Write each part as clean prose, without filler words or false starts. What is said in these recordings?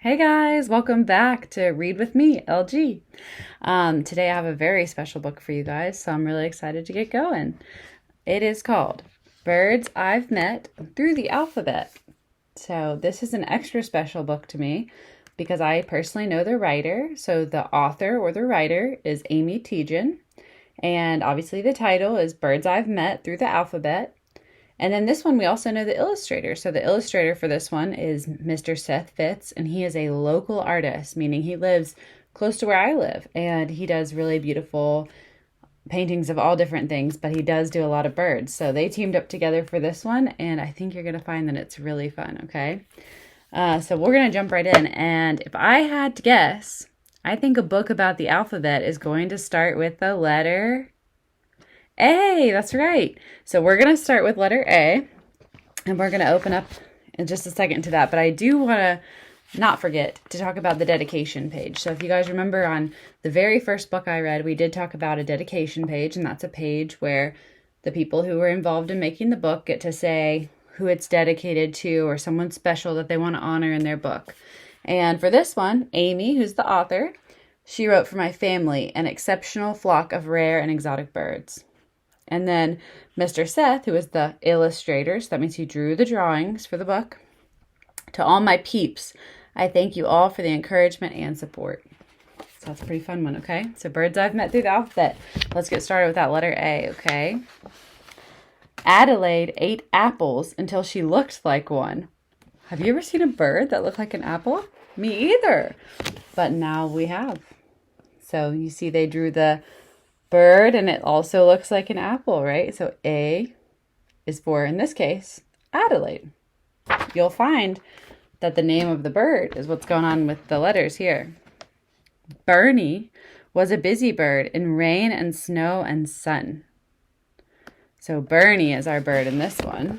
Hey guys, welcome back to Read With Me, LG. Today I have a very special book for you guys, so I'm really excited to get going. It is called Birds I've Met Through the Alphabet. So this is an extra special book to me because I personally know the writer. So the author or the writer is Amy Tietjen, and obviously the title is Birds I've Met Through the Alphabet. And then this one, we also know the illustrator. So the illustrator for this one is Mr. Seth Fitz, and he is a local artist, meaning he lives close to where I live. And he does really beautiful paintings of all different things, but he does do a lot of birds. So they teamed up together for this one, and I think you're going to find that it's really fun, okay? So we're going to jump right in. And if I had to guess, I think a book about the alphabet is going to start with the letter A. That's right. So we're going to start with letter A, and we're going to open up in just a second to that. But I do want to not forget to talk about the dedication page. So if you guys remember on the very first book I read, we did talk about a dedication page, and that's a page where the people who were involved in making the book get to say who it's dedicated to or someone special that they want to honor in their book. And for this one, Amy, who's the author, she wrote, "For my family, an exceptional flock of rare and exotic birds." And then Mr. Seth, who is the illustrator, so that means he drew the drawings for the book. "To all my peeps, I thank you all for the encouragement and support." So that's a pretty fun one, okay? So birds I've met through the alphabet. Let's get started with that letter A, okay? Adelaide ate apples until she looked like one. Have you ever seen a bird that looked like an apple? Me either. But now we have. So you see they drew the bird, and it also looks like an apple, right? So A is for, in this case, Adelaide. You'll find that the name of the bird is what's going on with the letters here. Bernie was a busy bird in rain and snow and sun. So Bernie is our bird in this one.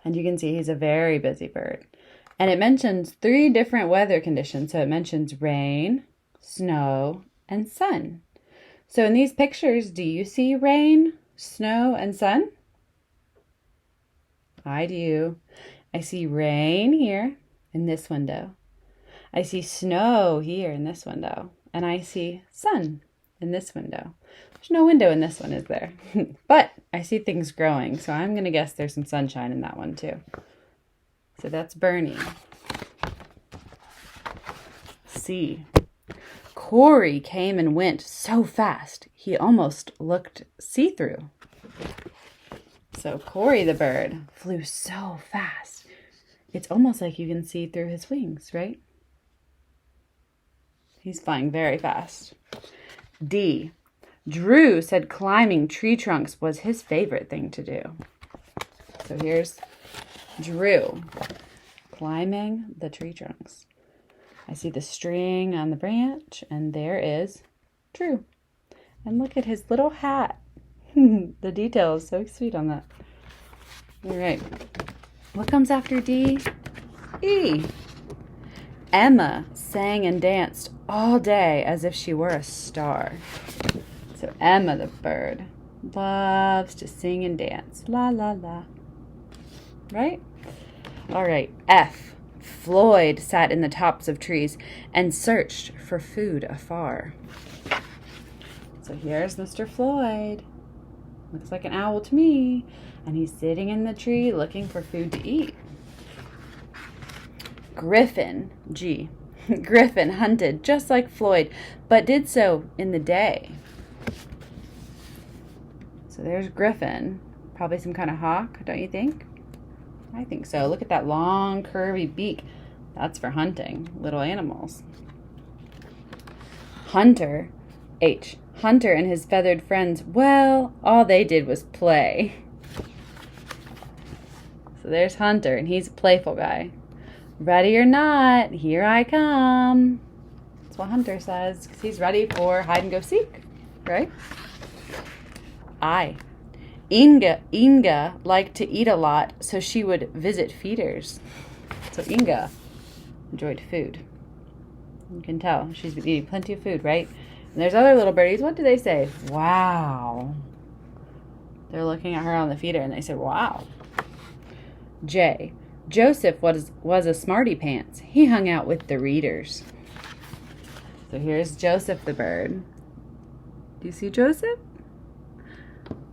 And you can see he's a very busy bird. And it mentions 3 different weather conditions. So it mentions rain, snow, and sun. So in these pictures, do you see rain, snow, and sun? I do. I see rain here in this window. I see snow here in this window. And I see sun in this window. There's no window in this one, is there? But I see things growing, so I'm going to guess there's some sunshine in that one too. So that's Bernie. C. Corey came and went so fast, he almost looked see-through. So Corey the bird flew so fast, it's almost like you can see through his wings, right? He's flying very fast. D. Drew said climbing tree trunks was his favorite thing to do. So here's Drew climbing the tree trunks. I see the string on the branch, and there is Drew. And look at his little hat. The detail is so sweet on that. All right. What comes after D? E. Emma sang and danced all day as if she were a star. So Emma the bird loves to sing and dance. La, la, la. Right? All right. F. Floyd sat in the tops of trees and searched for food afar. So here's Mr. Floyd. Looks like an owl to me. And he's sitting in the tree looking for food to eat. Griffin, G. Griffin hunted just like Floyd, but did so in the day. So there's Griffin. Probably some kind of hawk, don't you think? I think so. Look at that long, curvy beak. That's for hunting little animals. Hunter, H. Hunter and his feathered friends, well, all they did was play. So there's Hunter, and he's a playful guy. Ready or not, here I come. That's what Hunter says, because he's ready for hide and go seek, right? I. Inga liked to eat a lot, so she would visit feeders. So Inga enjoyed food. You can tell she's been eating plenty of food, right? And there's other little birdies. What do they say? Wow. They're looking at her on the feeder, and they say, wow. J. Joseph was a smarty pants. He hung out with the readers. So here's Joseph the bird. Do you see Joseph?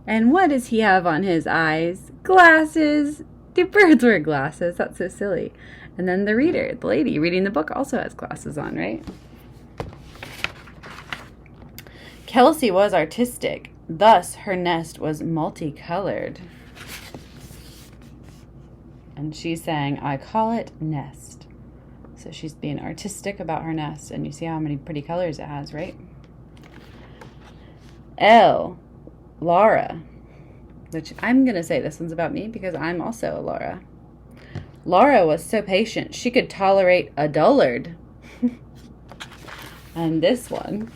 And what does he have on his eyes? Glasses. Do birds wear glasses? That's so silly. And then the reader, the lady reading the book, also has glasses on, right? Kelsey was artistic. Thus, her nest was multicolored. And she's saying, I call it nest. So she's being artistic about her nest. And you see how many pretty colors it has, right? L, Laura. Which I'm going to say this one's about me because I'm also a Laura. Laura was so patient, she could tolerate a dullard. And this one,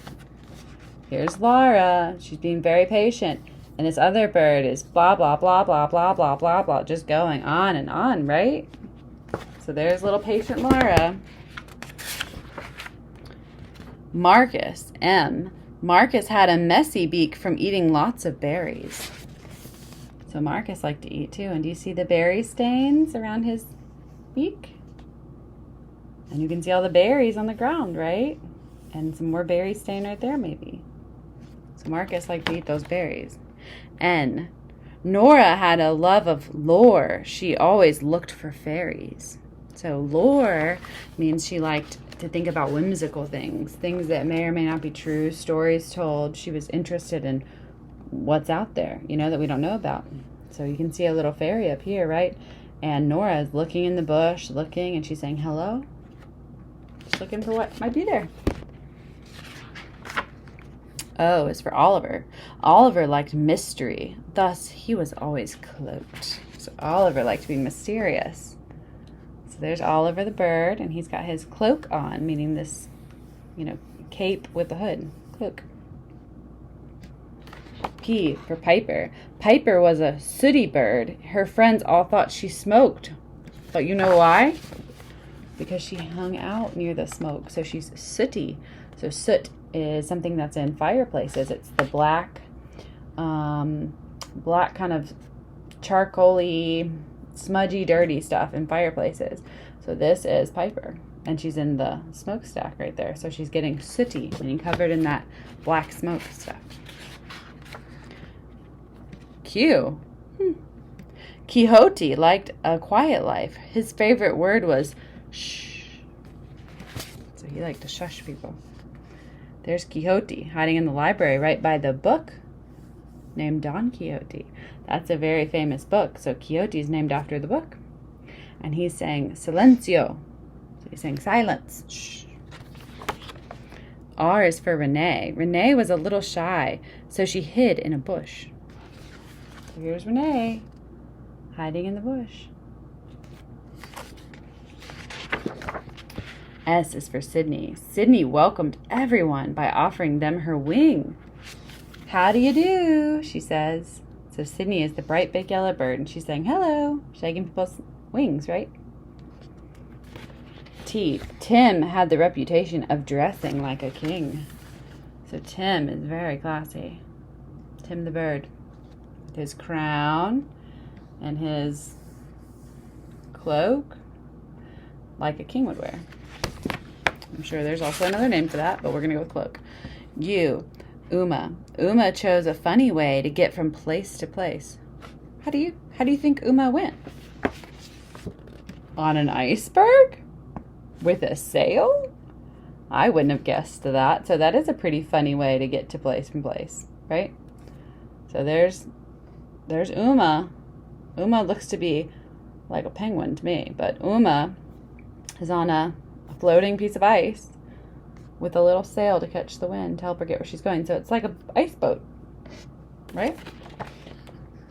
here's Laura. She's being very patient. And this other bird is blah, blah, blah, blah, blah, blah, blah, blah. Just going on and on, right? So there's little patient Laura. Marcus, M. Marcus had a messy beak from eating lots of berries. So Marcus liked to eat too. And do you see the berry stains around his beak? And you can see all the berries on the ground, right? And some more berry stain right there maybe. So Marcus liked to eat those berries. N. Nora had a love of lore. She always looked for fairies. So lore means she liked to think about whimsical things, things that may or may not be true, stories told. She was interested in what's out there, that we don't know about. So you can see a little fairy up here, right? And Nora is looking in the bush, looking, and she's saying, hello? Just looking for what might be there. O is for Oliver. Oliver liked mystery. Thus, he was always cloaked. So Oliver liked being mysterious. So there's Oliver the bird, and he's got his cloak on, meaning this, cape with a hood. Cloak. P for Piper. Piper was a sooty bird. Her friends all thought she smoked. But you know why? Because she hung out near the smoke. So she's sooty. So soot is something that's in fireplaces. It's the black kind of charcoaly, smudgy, dirty stuff in fireplaces. So this is Piper. And she's in the smokestack right there. So she's getting sooty, meaning covered in that black smoke stuff. Q. Quixote liked a quiet life. His favorite word was shh. So he liked to shush people. There's Quixote hiding in the library right by the book named Don Quixote. That's a very famous book. So Quixote is named after the book. And he's saying silencio. So he's saying silence. Shh. R is for Renee. Renee was a little shy, so she hid in a bush. So here's Renee, hiding in the bush. S is for Sydney. Sydney welcomed everyone by offering them her wing. How do you do? She says. So Sydney is the bright big yellow bird, and she's saying hello, shaking people's wings, right? T. Tim had the reputation of dressing like a king. So Tim is very classy. Tim the bird. His crown and his cloak like a king would wear. I'm sure there's also another name for that, but we're going to go with cloak. U, Uma. Uma chose a funny way to get from place to place. How do you think Uma went? On an iceberg? With a sail? I wouldn't have guessed that. So that is a pretty funny way to get to place from place, right? So there's Uma. Uma looks to be like a penguin to me, but Uma is on a floating piece of ice with a little sail to catch the wind to help her get where she's going. So it's like an ice boat, right?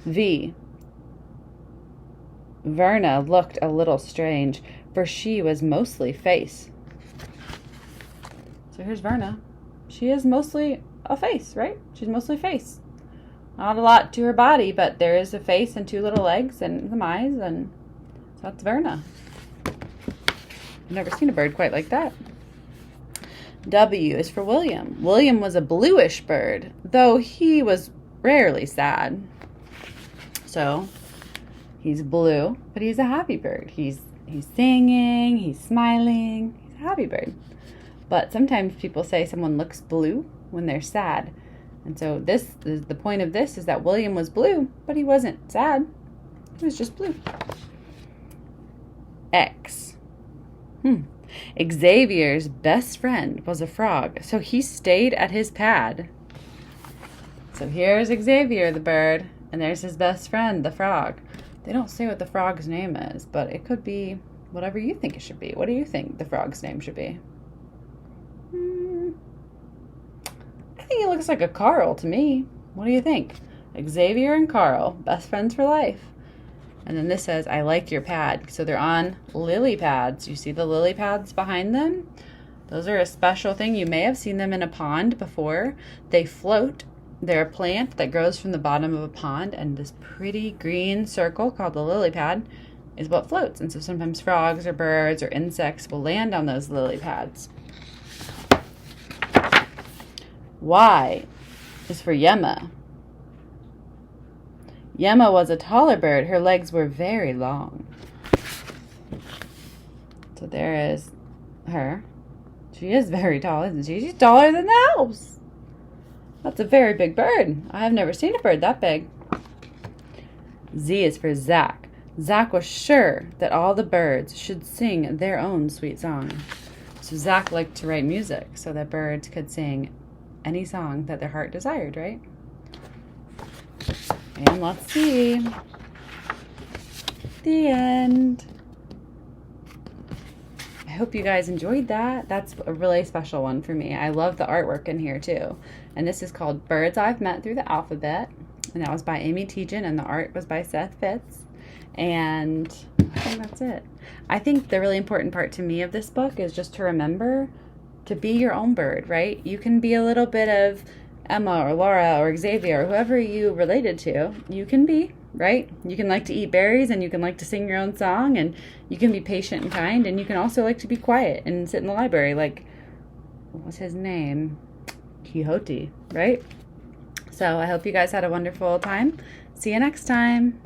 V. Verna looked a little strange, for she was mostly face. So here's Verna. She is mostly a face, right? She's mostly face. Not a lot to her body, but there is a face and two little legs and some eyes, and so that's Verna. I've never seen a bird quite like that. W is for William. William was a bluish bird, though he was rarely sad. So He's blue, but he's a happy bird. He's singing, he's smiling, he's a happy bird. But sometimes people say someone looks blue when they're sad. And so this is the point of this, is that William was blue, but he wasn't sad. He was just blue. X. Xavier's best friend was a frog, so he stayed at his pad. So here's Xavier the bird, and there's his best friend, the frog. They don't say what the frog's name is, but it could be whatever you think it should be. What do you think the frog's name should be? I think he looks like a Carl to me. What do you think? Xavier and Carl, best friends for life. And then this says, I like your pad. So they're on lily pads. You see the lily pads behind them? Those are a special thing. You may have seen them in a pond before. They float. They're a plant that grows from the bottom of a pond, and this pretty green circle called the lily pad is what floats. And so sometimes frogs or birds or insects will land on those lily pads. Y is for Yemma. Yemma was a taller bird. Her legs were very long. So there is her. She is very tall, isn't she? She's taller than the house. That's a very big bird. I have never seen a bird that big. Z is for Zach. Zach was sure that all the birds should sing their own sweet song. So Zach liked to write music so that birds could sing any song that their heart desired, right? And let's see. The end. I hope you guys enjoyed that. That's a really special one for me. I love the artwork in here too. And this is called Birds I've Met Through the Alphabet. And that was by Amy Tietjen, and the art was by Seth Fitz. And I think that's it. I think the really important part to me of this book is just to remember to be your own bird, right? You can be a little bit of Emma or Laura or Xavier or whoever you related to. You can be, right? You can like to eat berries, and you can like to sing your own song, and you can be patient and kind, and you can also like to be quiet and sit in the library like, what was his name? Quixote, right? So I hope you guys had a wonderful time. See you next time.